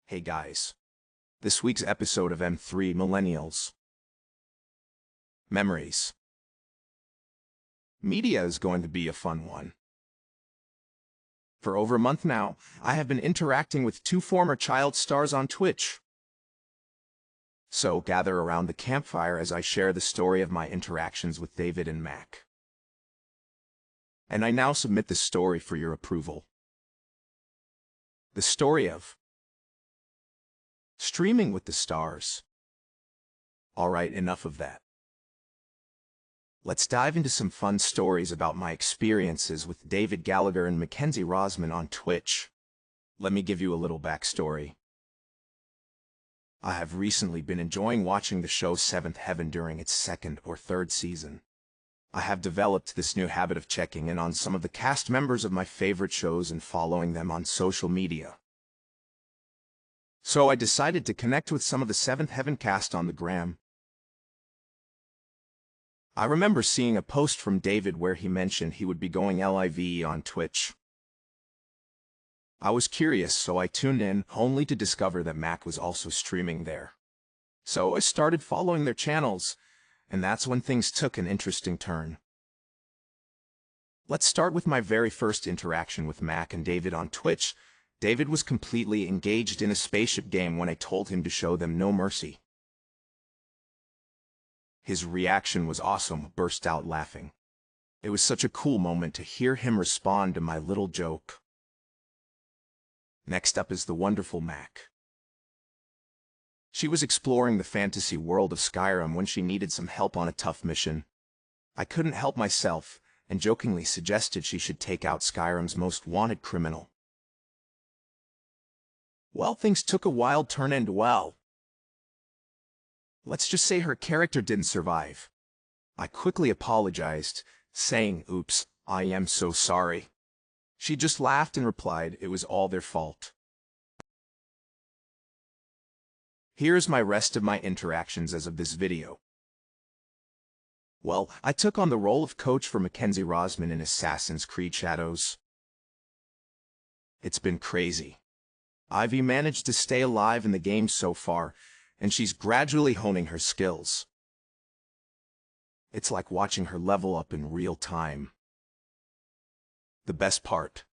Hey guys, this week's episode of M3 Millennials Memories. Media is going to be a fun one. For over a month now, I have been interacting with two former child stars on Twitch. So gather around the campfire as I share the story of my interactions with David and Mack. And I now submit the story for your approval. The story of streaming with the stars. Alright, enough of that. Let's dive into some fun stories about my experiences with David Gallagher and Mackenzie Rosman on Twitch. Let me give you a little backstory. I have recently been enjoying watching the show Seventh Heaven during its second or third season. I have developed this new habit of checking in on some of the cast members of my favorite shows and following them on social media. So I decided to connect with some of the Seventh Heaven cast on the gram. I remember seeing a post from David where he mentioned he would be going live on Twitch. I was curious, so I tuned in, only to discover that Mack was also streaming there. So I started following their channels, and that's when things took an interesting turn. Let's start with my very first interaction with Mack and David on Twitch. David was completely engaged in a spaceship game when I told him to show them no mercy. His reaction was awesome, burst out laughing. It was such a cool moment to hear him respond to my little joke. Next up is the wonderful Mack. She was exploring the fantasy world of Skyrim when she needed some help on a tough mission. I couldn't help myself, and jokingly suggested she should take out Skyrim's most wanted criminal. Well, things took a wild turn and let's just say her character didn't survive. I quickly apologized, saying, "Oops, I am so sorry." She just laughed and replied it was all their fault. Here's my rest of my interactions as of this video. Well, I took on the role of coach for Mackenzie Rosman in Assassin's Creed Shadows. It's been crazy. Ivy managed to stay alive in the game so far, and she's gradually honing her skills. It's like watching her level up in real time. The best part.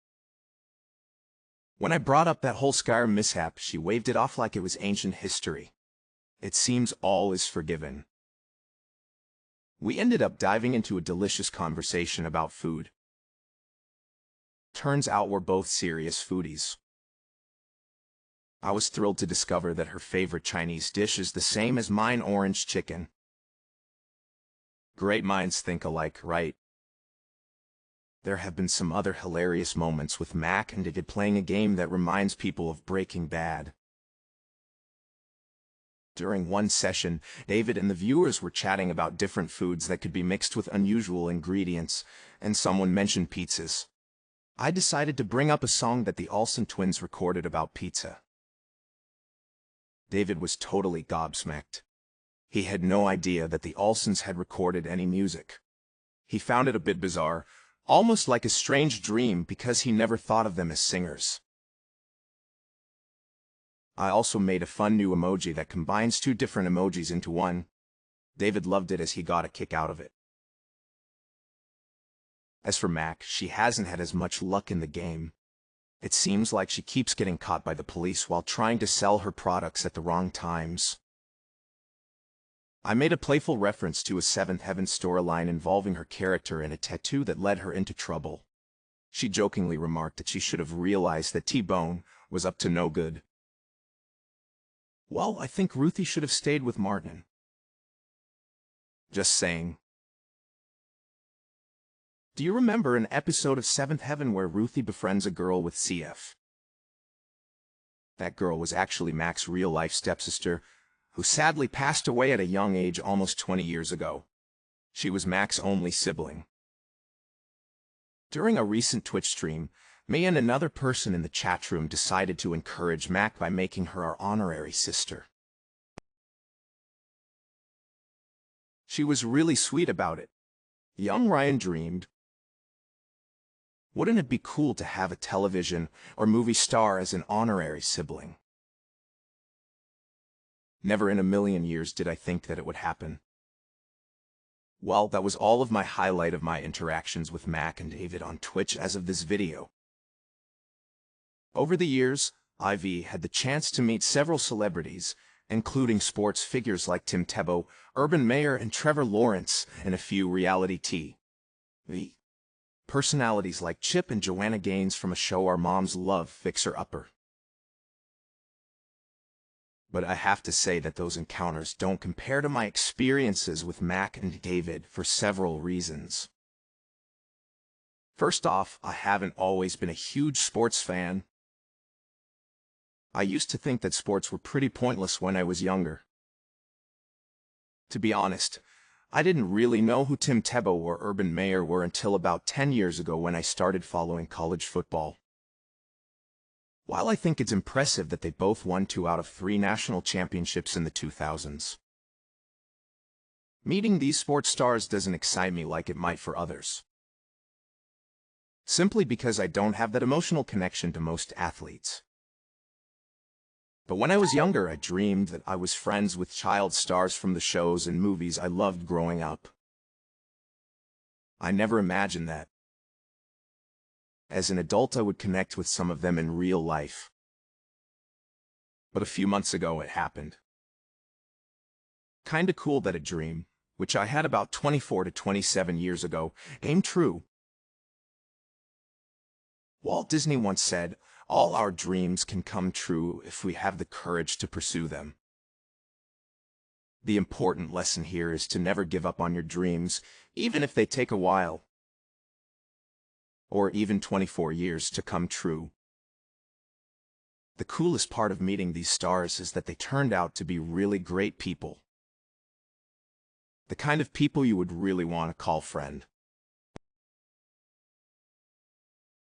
When I brought up that whole Skyrim mishap, she waved it off like it was ancient history. It seems all is forgiven. We ended up diving into a delicious conversation about food. Turns out we're both serious foodies. I was thrilled to discover that her favorite Chinese dish is the same as mine, orange chicken. Great minds think alike, right? There have been some other hilarious moments with Mack and David playing a game that reminds people of Breaking Bad. During one session, David and the viewers were chatting about different foods that could be mixed with unusual ingredients, and someone mentioned pizzas. I decided to bring up a song that the Olsen twins recorded about pizza. David was totally gobsmacked. He had no idea that the Olsens had recorded any music. He found it a bit bizarre, almost like a strange dream because he never thought of them as singers. I also made a fun new emoji that combines two different emojis into one. David loved it as he got a kick out of it. As for Mack, she hasn't had as much luck in the game. It seems like she keeps getting caught by the police while trying to sell her products at the wrong times. I made a playful reference to a Seventh Heaven storyline involving her character and a tattoo that led her into trouble. She jokingly remarked that she should have realized that T-Bone was up to no good. Well, I think Ruthie should have stayed with Martin. Just saying. Do you remember an episode of Seventh Heaven where Ruthie befriends a girl with CF? That girl was actually Mack's real-life stepsister, who sadly passed away at a young age almost 20 years ago. She was Mack's only sibling. During a recent Twitch stream, me and another person in the chat room decided to encourage Mack by making her our honorary sister. She was really sweet about it. Young Ryan dreamed, wouldn't it be cool to have a television or movie star as an honorary sibling? Never in a million years did I think that it would happen. Well, that was all of my highlight of my interactions with Mack and David on Twitch as of this video. Over the years, Ivy had the chance to meet several celebrities, including sports figures like Tim Tebow, Urban Meyer, and Trevor Lawrence, and a few reality TV personalities like Chip and Joanna Gaines from a show our moms love, Fixer Upper. But I have to say that those encounters don't compare to my experiences with Mack and David for several reasons. First off, I haven't always been a huge sports fan. I used to think that sports were pretty pointless when I was younger. To be honest, I didn't really know who Tim Tebow or Urban Meyer were until about 10 years ago when I started following college football. While I think it's impressive that they both won 2 out of 3 national championships in the 2000s, meeting these sports stars doesn't excite me like it might for others. Simply because I don't have that emotional connection to most athletes. But when I was younger, I dreamed that I was friends with child stars from the shows and movies I loved growing up. I never imagined that as an adult I would connect with some of them in real life. But a few months ago it happened. Kinda cool that a dream, which I had about 24 to 27 years ago, came true. Walt Disney once said, "All our dreams can come true if we have the courage to pursue them." The important lesson here is to never give up on your dreams, even if they take a while, or even 24 years to come true. The coolest part of meeting these stars is that they turned out to be really great people. The kind of people you would really want to call friend.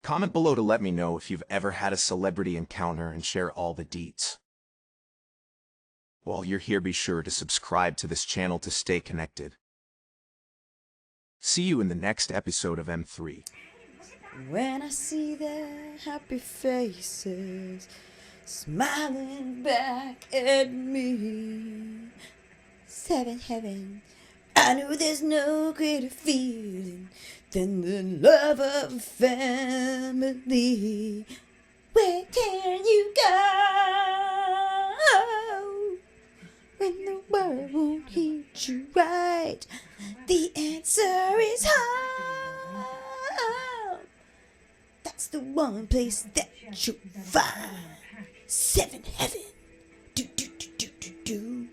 Comment below to let me know if you've ever had a celebrity encounter and share all the deets. While you're here, be sure to subscribe to this channel to stay connected. See you in the next episode of M3. When I see their happy faces smiling back at me, 7 heaven, I know there's no greater feeling than the love of family. Where can you go when the world won't hit you right? The answer is home. That's the one place that you'll find 7 heaven. Do do do do do do.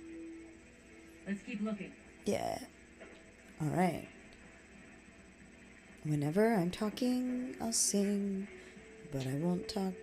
Let's keep looking. Yeah. All right. Whenever I'm talking, I'll sing, but I won't talk